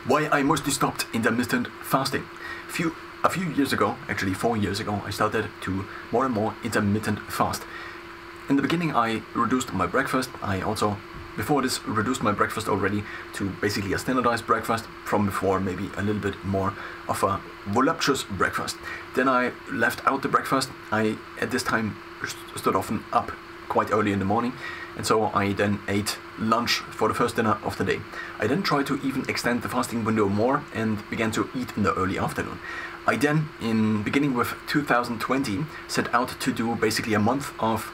Why I mostly stopped intermittent fasting. A few years ago, actually 4 years ago, I started to more and more intermittent fast. In the beginning I reduced my breakfast. I also, before this, reduced my breakfast already to basically a standardized breakfast from before, maybe a little bit more of a voluptuous breakfast. Then I left out the breakfast. I, at this time, stood often up quite early in the morning, and so I then ate lunch for the first dinner of the day. I then tried to even extend the fasting window more and began to eat in the early afternoon. I then, beginning with 2020, set out to do basically a month of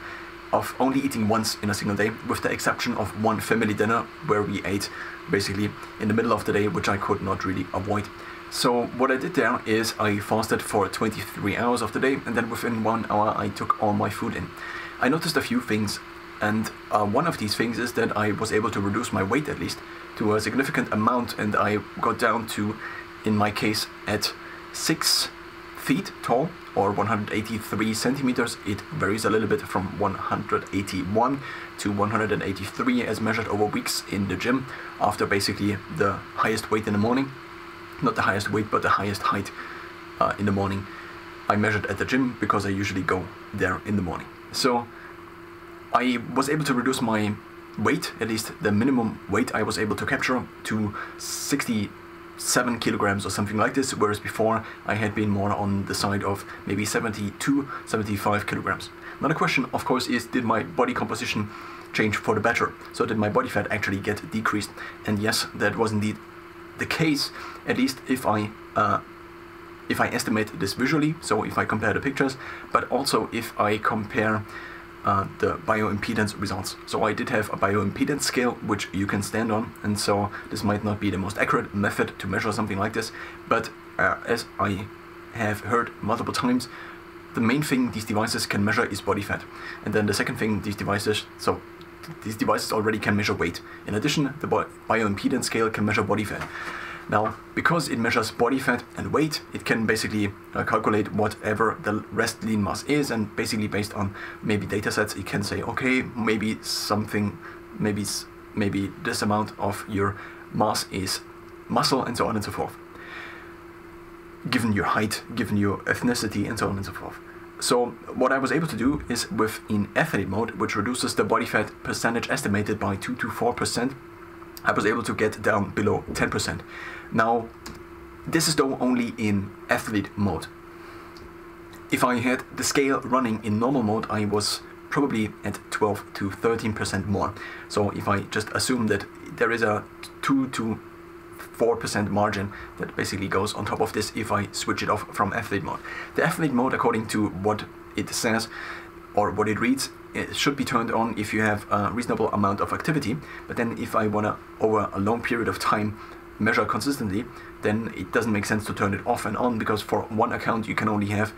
only eating once in a single day, with the exception of one family dinner where we ate basically in the middle of the day, which I could not really avoid. So what I did there is I fasted for 23 hours of the day, and then within 1 hour I took all my food in. I noticed a few things, and one of these things is that I was able to reduce my weight at least to a significant amount, and I got down to, in my case, at 6 feet tall, or 183 centimeters. It varies a little bit from 181 to 183 as measured over weeks in the gym, after basically the highest weight in the morning. Not the highest weight, but the highest height in the morning I measured at the gym, because I usually go there in the morning. So I was able to reduce my weight, at least the minimum weight I was able to capture, to 67 kilograms or something like this, whereas before I had been more on the side of maybe 72, 75 kilograms. Now the question, of course, is, did my body composition change for the better? So did my body fat actually get decreased? And yes, that was indeed the case, at least if I estimate this visually, so if I compare the pictures, but also if I compare the bioimpedance results. So I did have a bioimpedance scale which you can stand on, and so this might not be the most accurate method to measure something like this, but as I have heard multiple times, the main thing these devices can measure is body fat. And then the second thing these devices already can measure weight. In addition, the bioimpedance scale can measure body fat. Now, because it measures body fat and weight, it can basically calculate whatever the rest lean mass is, and basically based on maybe data sets, it can say, okay, maybe this amount of your mass is muscle, and so on and so forth, given your height, given your ethnicity, and so on and so forth. So what I was able to do is, within athlete mode, which reduces the body fat percentage estimated by 2 to 4%, I was able to get down below 10%. Now, this is though only in athlete mode. If I had the scale running in normal mode, I was probably at 12 to 13% more. So if I just assume that there is a 2 to 4% margin that basically goes on top of this if I switch it off from athlete mode. The athlete mode, according to what it says or what it reads, it should be turned on if you have a reasonable amount of activity, but then if I want to, over a long period of time, measure consistently, then it doesn't make sense to turn it off and on, because for one account you can only have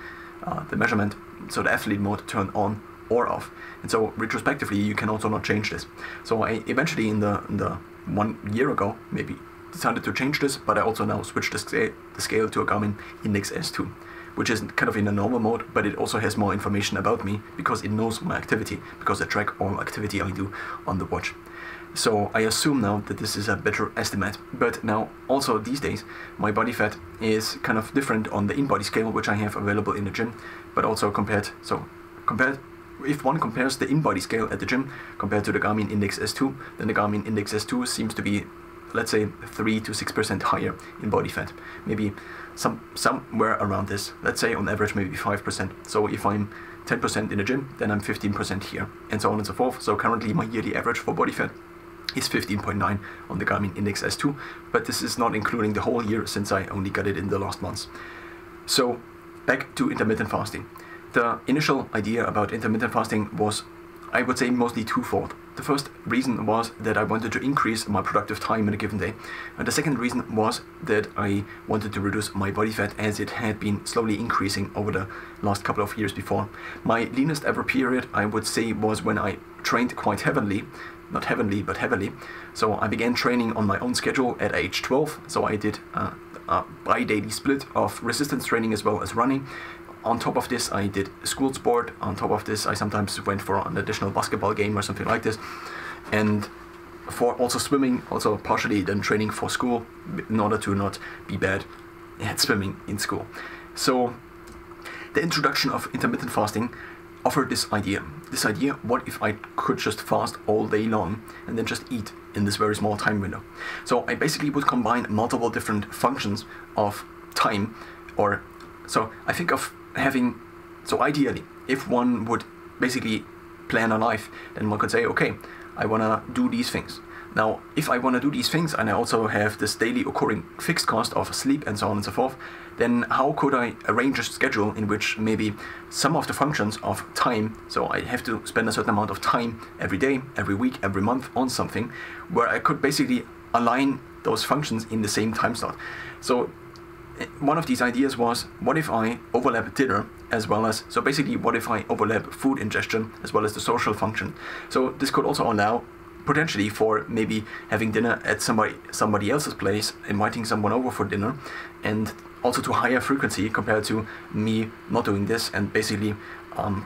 the measurement, so the athlete mode, turned on or off. And so retrospectively you can also not change this. So I eventually in the 1 year ago maybe decided to change this, but I also now switched the scale to a Garmin Index S2, which is kind of in a normal mode, but it also has more information about me because it knows my activity, because I track all activity I do on the watch. So I assume now that this is a better estimate. But now also these days my body fat is kind of different on the in-body scale, which I have available in the gym, but also compared, if one compares the in-body scale at the gym compared to the Garmin Index S2, then the Garmin Index S2 seems to be, let's say, 3 to 6% higher in body fat. Maybe somewhere around this. Let's say on average maybe 5%. So if I'm 10% in the gym, then I'm 15% here, and so on and so forth. So currently my yearly average for body fat is 15.9 on the Garmin Index S2, but this is not including the whole year, since I only got it in the last months. So back to intermittent fasting. The initial idea about intermittent fasting was, I would say, mostly twofold. The first reason was that I wanted to increase my productive time in a given day. And the second reason was that I wanted to reduce my body fat, as it had been slowly increasing over the last couple of years before. My leanest ever period, I would say, was when I trained quite heavily. Not heavily, but heavily. So I began training on my own schedule at age 12. So I did a bi-daily split of resistance training as well as running. On top of this, I did school sport. On top of this, I sometimes went for an additional basketball game or something like this. And for also swimming, also partially then training for school in order to not be bad at swimming in school. So the introduction of intermittent fasting offered this idea, what if I could just fast all day long and then just eat in this very small time window. So I basically would combine multiple different functions of time, or so I think of having, so ideally, if one would basically plan a life, then one could say, okay, I want to do these things. Now, if I want to do these things and I also have this daily occurring fixed cost of sleep and so on and so forth, then how could I arrange a schedule in which maybe some of the functions of time, so I have to spend a certain amount of time every day, every week, every month on something, where I could basically align those functions in the same time slot. So one of these ideas was, what if I overlap dinner as well as, so basically what if I overlap food ingestion as well as the social function. So this could also allow potentially for maybe having dinner at somebody else's place, inviting someone over for dinner, and also to higher frequency compared to me not doing this and basically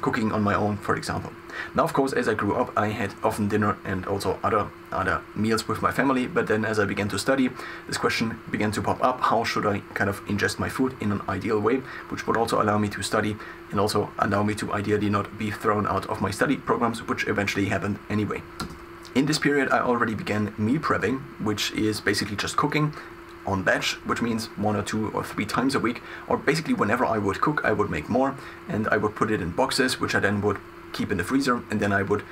cooking on my own, for example. Now, of course, as I grew up, I had often dinner and also other meals with my family, but then as I began to study, this question began to pop up: how should I kind of ingest my food in an ideal way, which would also allow me to study and also allow me to ideally not be thrown out of my study programs, which eventually happened anyway. In this period, I already began meal prepping, which is basically just cooking on batch, which means 1 or 2 or 3 times a week, or basically whenever I would cook, I would make more, and I would put it in boxes, which I then would keep in the freezer, and then I would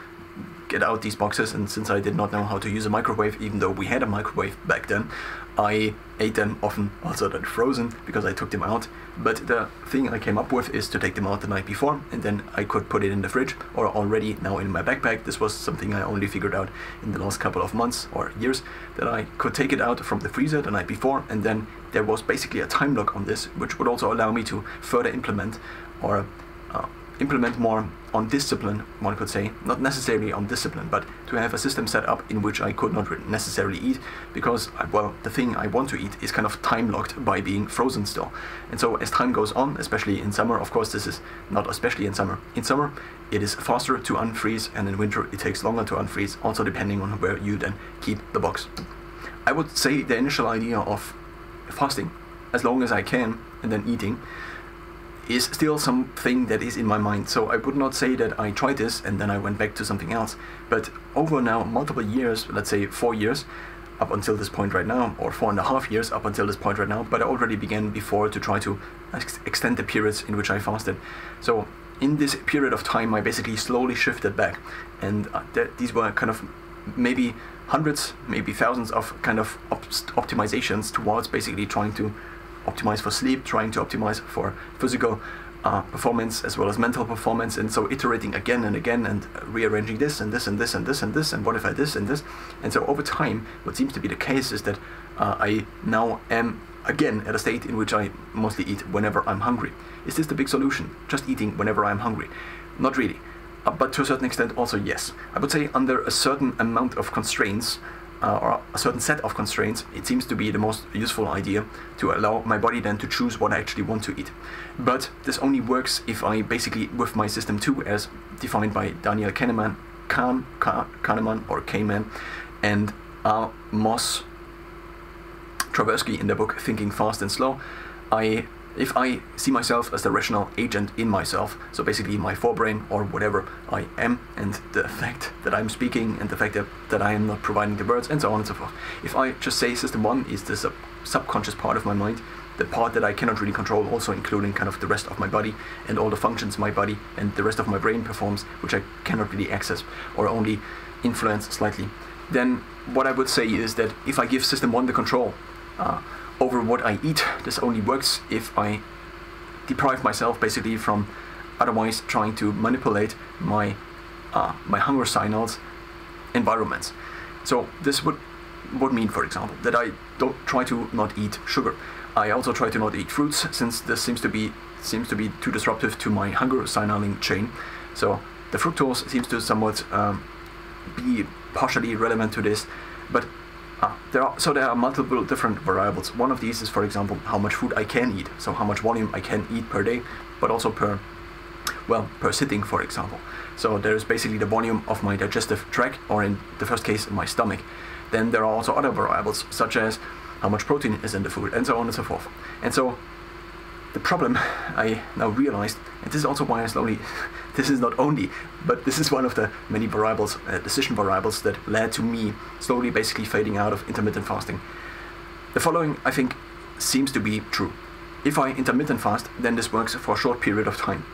get out these boxes. And since I did not know how to use a microwave, even though we had a microwave back then, I ate them often also then frozen because I took them out. But the thing I came up with is to take them out the night before, and then I could put it in the fridge or already now in my backpack. This was something I only figured out in the last couple of months or years, that I could take it out from the freezer the night before, and then there was basically a time lock on this, which would also allow me to further implement or implement more on discipline, one could say, not necessarily on discipline, but to have a system set up in which I could not necessarily eat, because, well, the thing I want to eat is kind of time locked by being frozen still. And so as time goes on, especially in summer, of course this is not especially in summer it is faster to unfreeze, and in winter it takes longer to unfreeze, also depending on where you then keep the box. I would say the initial idea of fasting as long as I can and then eating is still something that is in my mind. So I would not say that I tried this and then I went back to something else. But over now multiple years, let's say 4 years up until this point right now, or 4.5 years up until this point right now, but I already began before to try to extend the periods in which I fasted. So in this period of time, I basically slowly shifted back, and these were kind of maybe hundreds, maybe thousands of kind of optimizations towards basically trying to optimize for sleep, trying to optimize for physical performance as well as mental performance, and so iterating again and again and rearranging this and this and this and this and this, and what if I this and this. And so over time, what seems to be the case is that I now am again at a state in which I mostly eat whenever I'm hungry. Is this the big solution? Just eating whenever I'm hungry? Not really. But to a certain extent also yes. I would say under a certain amount of constraints, or a certain set of constraints, it seems to be the most useful idea to allow my body then to choose what I actually want to eat. But this only works if I basically, with my system 2 as defined by Daniel Kahneman or Kahneman, and Moss Tversky in their book Thinking Fast and Slow, if I see myself as the rational agent in myself, so basically my forebrain or whatever I am, and the fact that I'm speaking and the fact that I am not providing the words and so on and so forth. If I just say system 1 is the subconscious part of my mind, the part that I cannot really control, also including kind of the rest of my body and all the functions my body and the rest of my brain performs, which I cannot really access or only influence slightly, then what I would say is that if I give system 1 the control over what I eat, this only works if I deprive myself basically from otherwise trying to manipulate my hunger signals environments. So this would mean, for example, that I don't try to not eat sugar. I also try to not eat fruits, since this seems to be too disruptive to my hunger signaling chain. So the fructose seems to somewhat be partially relevant to this, but there are multiple different variables. One of these is, for example, how much food I can eat, so how much volume I can eat per day, but also per well, per sitting, for example. So there is basically the volume of my digestive tract, or in the first case, my stomach. Then there are also other variables, such as how much protein is in the food, and so on and so forth. And so the problem I now realized, and this is also why I slowly, this is not only, but this is one of the many variables, decision variables that led to me slowly basically fading out of intermittent fasting. The following, I think, seems to be true. If I intermittent fast, then this works for a short period of time.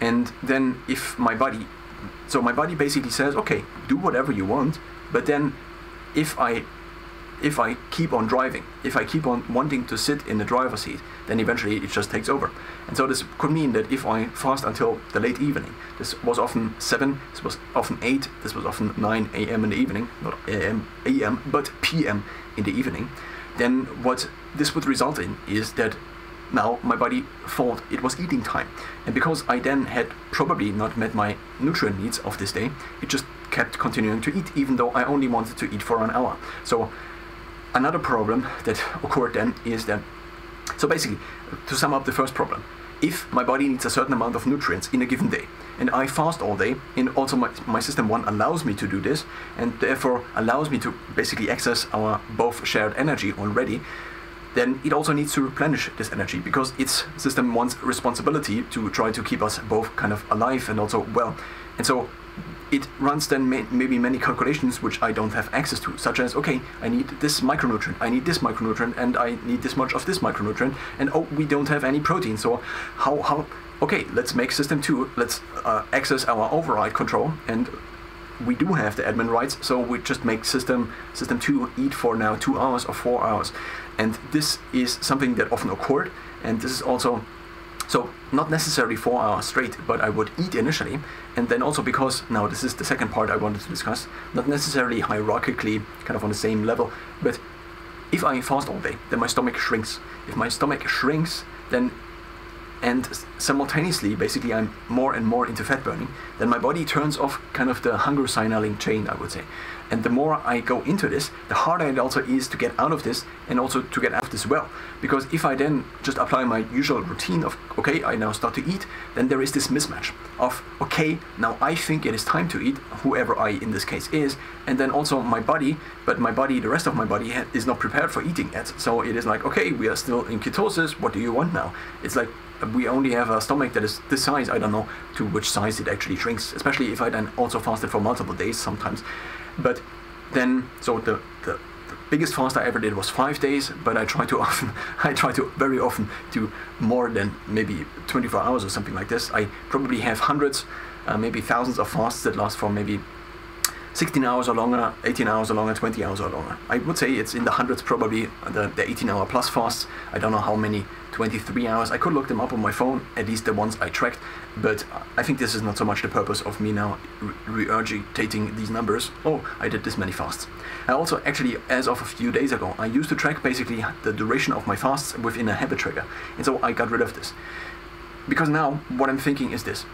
And then if my body basically says, okay, do whatever you want, but then if I keep on driving, if I keep on wanting to sit in the driver's seat, then eventually it just takes over. And so this could mean that if I fast until the late evening, this was often 7, this was often 8, this was often 9 a.m. in the evening, not a.m., but p.m. in the evening, then what this would result in is that now my body thought it was eating time. And because I then had probably not met my nutrient needs of this day, it just kept continuing to eat, even though I only wanted to eat for an hour. So another problem that occurred then is that, so basically, to sum up the first problem, if my body needs a certain amount of nutrients in a given day, and I fast all day, and also my system 1 allows me to do this, and therefore allows me to basically access our both shared energy already, then it also needs to replenish this energy, because it's system 1's responsibility to try to keep us both kind of alive and also well. And so it runs then maybe many calculations which I don't have access to, such as, okay, I need this micronutrient, I need this micronutrient, and I need this much of this micronutrient, and oh, we don't have any protein, so how okay, let's make system 2, let's access our override control, and we do have the admin rights, so we just make system 2 eat for now 2 hours or 4 hours. And this is something that often occurred, and this is also, so not necessarily 4 hours straight, but I would eat initially, and then also because, now this is the second part I wanted to discuss, not necessarily hierarchically kind of on the same level, but if I fast all day, then my stomach shrinks. If my stomach shrinks, then, and simultaneously, basically I'm more and more into fat burning, then my body turns off kind of the hunger signaling chain, I would say. And the more I go into this, the harder it also is to get out of this, and also to get out of this well. Because if I then just apply my usual routine of, okay, I now start to eat, then there is this mismatch of, okay, now I think it is time to eat, whoever I in this case is, and then also my body, but my body, the rest of my body is not prepared for eating yet. So it is like, okay, we are still in ketosis, what do you want now? It's like, we only have a stomach that is this size, I don't know to which size it actually shrinks, especially if I then also fasted for multiple days sometimes. But then, so the biggest fast I ever did was 5 days, but I try to very often do more than maybe 24 hours or something like this. I probably have hundreds, maybe thousands of fasts that last for maybe 16 hours or longer, 18 hours or longer, 20 hours or longer. I would say it's in the hundreds probably, the 18-hour plus fasts. I don't know how many, 23 hours. I could look them up on my phone, at least the ones I tracked, but I think this is not so much the purpose of me now regurgitating these numbers. Oh, I did this many fasts. I also actually, as of a few days ago, I used to track basically the duration of my fasts within a habit tracker, and so I got rid of this. Because now, what I'm thinking is this.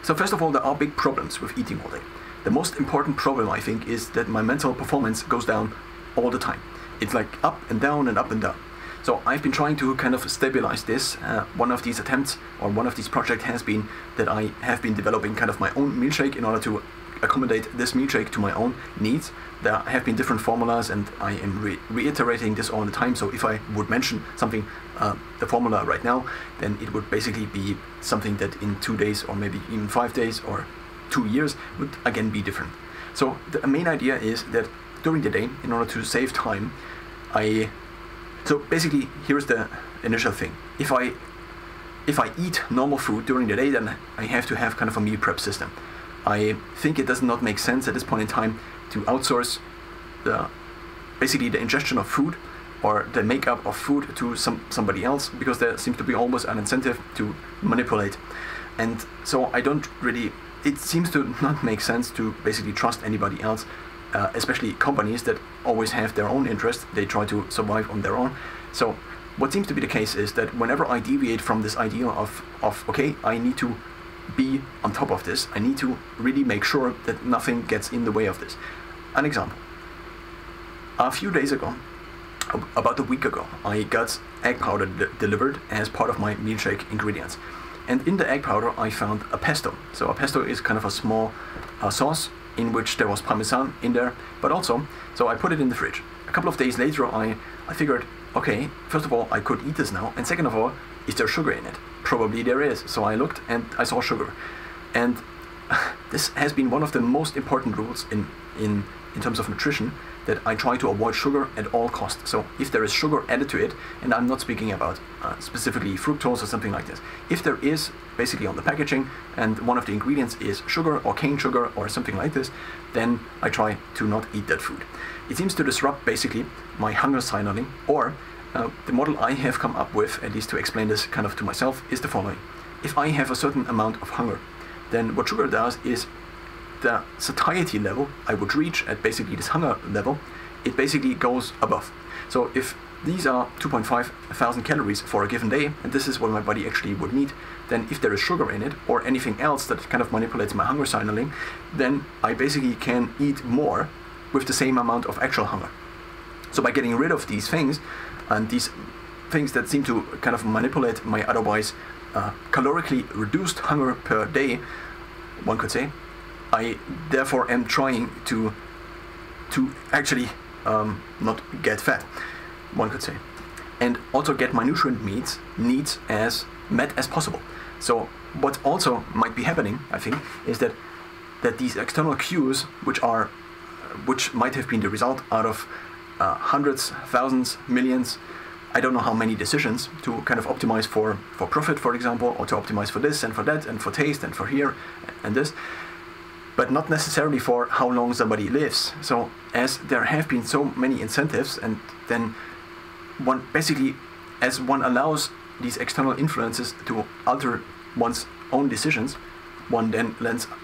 So first of all, there are big problems with eating all day. The most important problem, I think, is that my mental performance goes down all the time. It's like up and down and up and down. So I've been trying to kind of stabilize this. One of these attempts, or one of these projects, has been that I have been developing kind of my own milkshake in order to accommodate this milkshake to my own needs. There have been different formulas, and I am reiterating this all the time. So if I would mention something, the formula right now, then it would basically be something that in 2 days or maybe even 5 days or 2 years would again be different. So the main idea is that during the day, in order to save time, so basically here's the initial thing. If I eat normal food during the day, then I have to have kind of a meal prep system. I think it does not make sense at this point in time to outsource basically the ingestion of food or the makeup of food to somebody else, because there seems to be almost an incentive to manipulate. And so I don't really, it seems to not make sense to basically trust anybody else, especially companies that always have their own interest. They try to survive on their own. So what seems to be the case is that whenever I deviate from this idea of okay, I need to be on top of this, I need to really make sure that nothing gets in the way of this. An example. A few days ago, about a week ago, I got egg powder delivered as part of my meal shake ingredients. And in the egg powder, I found a pesto. So a pesto is kind of a small sauce in which there was parmesan in there, but also, so I put it in the fridge. A couple of days later, I figured, okay, first of all, I could eat this now, and second of all, is there sugar in it? Probably there is. So I looked and I saw sugar. And this has been one of the most important rules in terms of nutrition, that I try to avoid sugar at all costs. So if there is sugar added to it, and I'm not speaking about specifically fructose or something like this, if there is basically on the packaging and one of the ingredients is sugar or cane sugar or something like this, then I try to not eat that food. It seems to disrupt basically my hunger signaling, or the model I have come up with, at least to explain this kind of to myself, is the following. If I have a certain amount of hunger, then what sugar does is the satiety level I would reach at basically this hunger level, it basically goes above. So if these are 2.5 thousand calories for a given day, and this is what my body actually would need, then if there is sugar in it or anything else that kind of manipulates my hunger signaling, then I basically can eat more with the same amount of actual hunger. So by getting rid of these things, and these things that seem to kind of manipulate my otherwise calorically reduced hunger per day, one could say, I therefore am trying to actually not get fat, one could say, and also get my nutrient needs as met as possible. So what also might be happening, I think, is that these external cues, which might have been the result out of hundreds, thousands, millions, I don't know how many decisions to kind of optimize for profit, for example, or to optimize for this and for that and for taste and for here and this, but not necessarily for how long somebody lives. So as there have been so many incentives, and then one basically, as one allows these external influences to alter one's own decisions, one then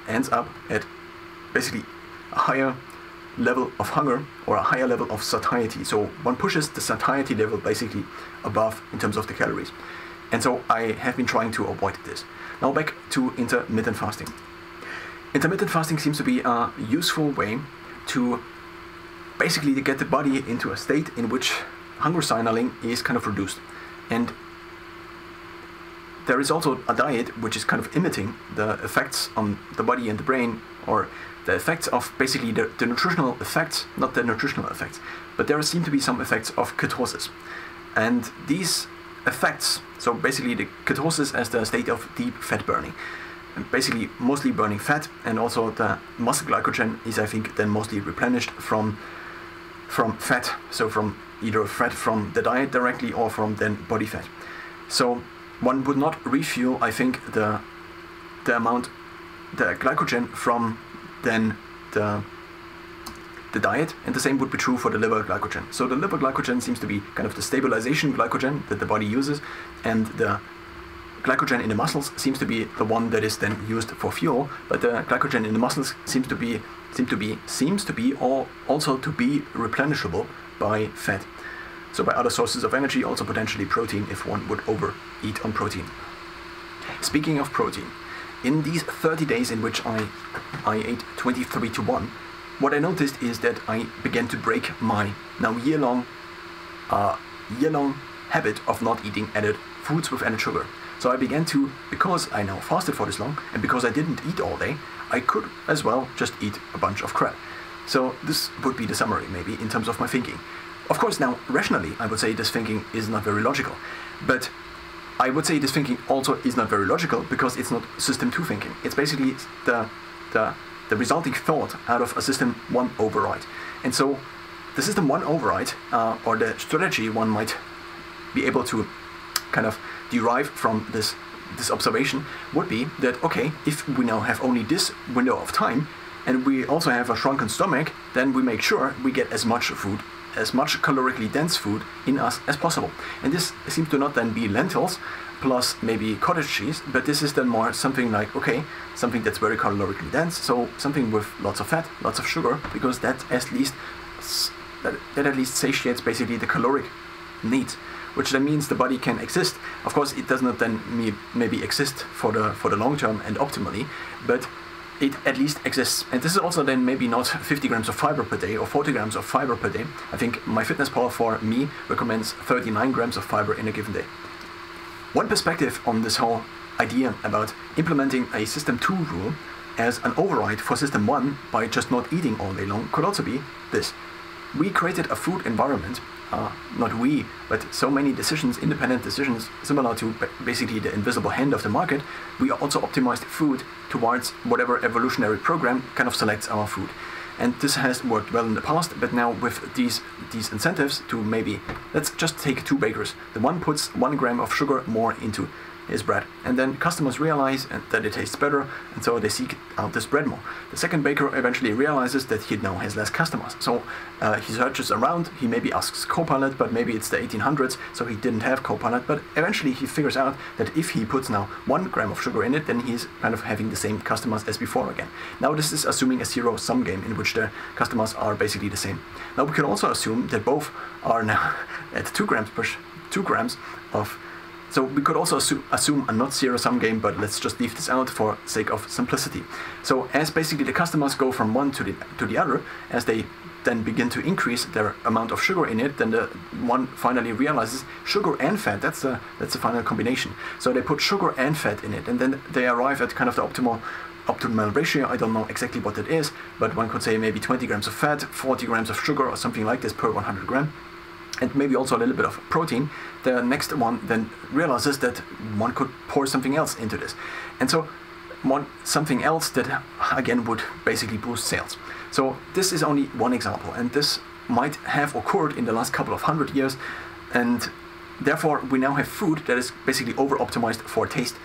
ends up at basically a higher level of hunger or a higher level of satiety. So one pushes the satiety level basically above in terms of the calories. And so I have been trying to avoid this. Now back to intermittent fasting. Intermittent fasting seems to be a useful way to basically get the body into a state in which hunger signaling is kind of reduced. And there is also a diet which is kind of imitating the effects on the body and the brain, or the effects of basically the nutritional effects, not the nutritional effects, but there seem to be some effects of ketosis. And these effects, so basically the ketosis as the state of deep fat burning, and basically mostly burning fat, and also the muscle glycogen is, I think, then mostly replenished from fat, so from either fat from the diet directly or from then body fat. So one would not refuel, I think, the glycogen from then the diet, and the same would be true for the liver glycogen. So the liver glycogen seems to be kind of the stabilization glycogen that the body uses, and the glycogen in the muscles seems to be the one that is then used for fuel, but the glycogen in the muscles seems to be also to be replenishable by fat. So by other sources of energy, also potentially protein if one would overeat on protein. Speaking of protein, in these 30 days in which I ate 23-1, what I noticed is that I began to break my now year-long habit of not eating added foods with added sugar. So I began to, because I now fasted for this long, and because I didn't eat all day, I could as well just eat a bunch of crap. So this would be the summary, maybe, in terms of my thinking. Of course, now, rationally, I would say this thinking is not very logical. But I would say this thinking also is not very logical because it's not system 2 thinking. It's basically the resulting thought out of a system 1 override. And so the system 1 override, or the strategy one might be able to kind of derive from this observation, would be that, okay, if we now have only this window of time, and we also have a shrunken stomach, then we make sure we get as much food, as much calorically dense food in us as possible. And this seems to not then be lentils plus maybe cottage cheese, but this is then more something like, okay, something that's very calorically dense, so something with lots of fat, lots of sugar, because that at least satiates basically the caloric needs, which then means the body can exist. Of course, it does not then maybe exist for the long term and optimally, but it at least exists. And this is also then maybe not 50 grams of fiber per day or 40 grams of fiber per day. I think MyFitnessPal for me recommends 39 grams of fiber in a given day. One perspective on this whole idea about implementing a System 2 rule as an override for System 1 by just not eating all day long could also be this. We created a food environment, not we, but so many decisions, independent decisions, similar to basically the invisible hand of the market. We also optimized food towards whatever evolutionary program kind of selects our food. And this has worked well in the past, but now with these incentives to maybe, let's just take 2 bakers. The one puts 1 gram of sugar more into his bread, and then customers realize that it tastes better, and so they seek out this bread more. The second baker eventually realizes that he now has less customers, so he searches around. He maybe asks Copilot, but maybe it's the 1800s, so he didn't have Copilot, but eventually he figures out that if he puts now 1 gram of sugar in it, then he's kind of having the same customers as before again. Now this is assuming a zero-sum game in which the customers are basically the same. Now we can also assume that both are now at 2 grams of. So we could also assume a not zero-sum game, but let's just leave this out for sake of simplicity. So as basically the customers go from one to the other, as they then begin to increase their amount of sugar in it, then the one finally realizes sugar and fat, that's the final combination. So they put sugar and fat in it, and then they arrive at kind of the optimal ratio. I don't know exactly what it is, but one could say maybe 20 grams of fat, 40 grams of sugar, or something like this per 100 gram. And maybe also a little bit of protein. The next one then realizes that one could pour something else into this. And so something else that again would basically boost sales. So this is only one example, and this might have occurred in the last couple of 100 years, and therefore we now have food that is basically over-optimized for taste.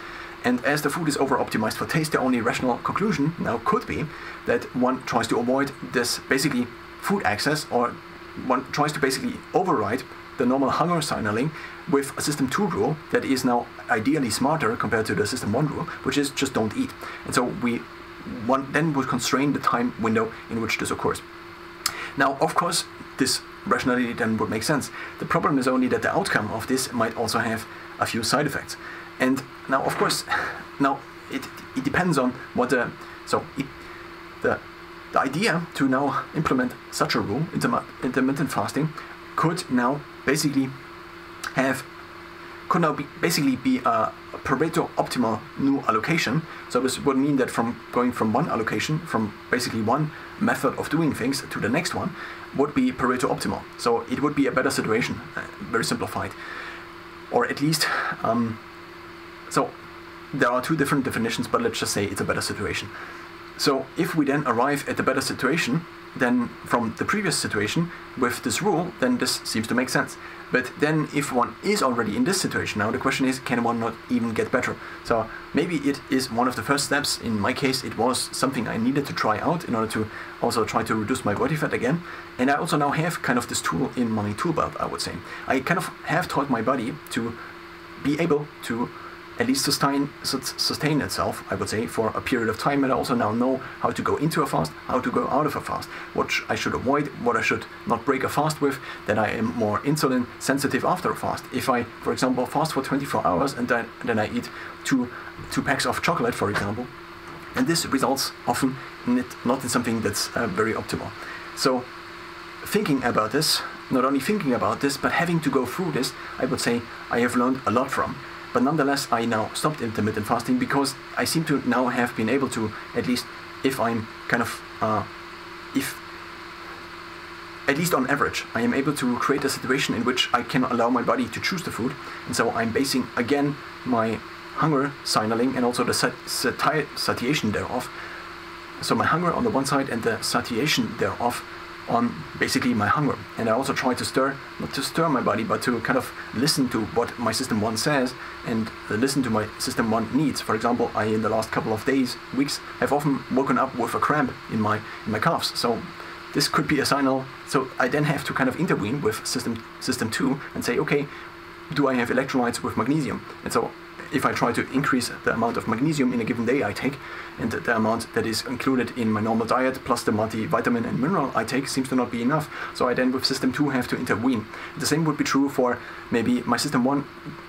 And as the food is over-optimized for taste, the only rational conclusion now could be that one tries to avoid this basically food access, or one tries to basically override the normal hunger signaling with a System 2 rule that is now ideally smarter compared to the System 1 rule, which is just don't eat. And so one then would constrain the time window in which this occurs. Now, of course, this rationality then would make sense. The problem is only that the outcome of this might also have a few side effects. And now, of course, now it depends on what the idea to now implement such a rule, intermittent fasting, could now basically be a Pareto optimal new allocation. So this would mean that from going from one allocation, from basically one method of doing things to the next one, would be Pareto optimal. So it would be a better situation, very simplified. Or at least, so there are 2 different definitions, but let's just say it's a better situation. So if we then arrive at a better situation than from the previous situation with this rule, then this seems to make sense. But then if one is already in this situation now, the question is, can one not even get better? So maybe it is one of the first steps. In my case, it was something I needed to try out in order to also try to reduce my body fat again. And I also now have kind of this tool in my tool belt, I would say. I kind of have taught my body to be able to at least sustain itself, I would say, for a period of time. And I also now know how to go into a fast, how to go out of a fast, what I should avoid, what I should not break a fast with, that I am more insulin sensitive after a fast. If I, for example, fast for 24 hours and then I eat two packs of chocolate, for example, and this results often not in something that's very optimal. So thinking about this, not only thinking about this, but having to go through this, I would say I have learned a lot from. But nonetheless, I now stopped intermittent fasting because I seem to now have been able to, at least if I'm kind of, at least on average, I am able to create a situation in which I can allow my body to choose the food. And so I'm basing, again, my hunger signaling and also the satiation thereof. So my hunger on the one side and the satiation thereof on basically my hunger. And I also try to not to stir my body, but to kind of listen to what my System 1 says and listen to my System 1 needs. For example, I in the last couple of weeks, have often woken up with a cramp in my calves. So this could be a signal. So I then have to kind of intervene with System 2 and say, okay, do I have electrolytes with magnesium? And so if I try to increase the amount of magnesium in a given day I take, and the amount that is included in my normal diet plus the multivitamin and mineral I take seems to not be enough, so I then with System 2 have to intervene. The same would be true for maybe my System 1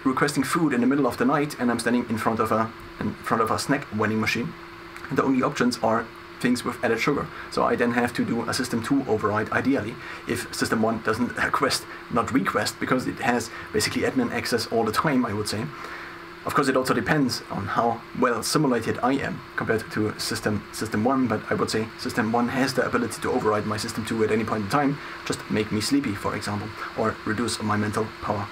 requesting food in the middle of the night, and I'm standing in front of a snack vending machine. the only options are things with added sugar. So I then have to do a system 2 override ideally if system 1 doesn't not request, because it has basically admin access all the time, I would say. Of course, it also depends on how well simulated I am compared to system 1, but I would say system 1 has the ability to override my system 2 at any point in time, just make me sleepy, for example, or reduce my mental power.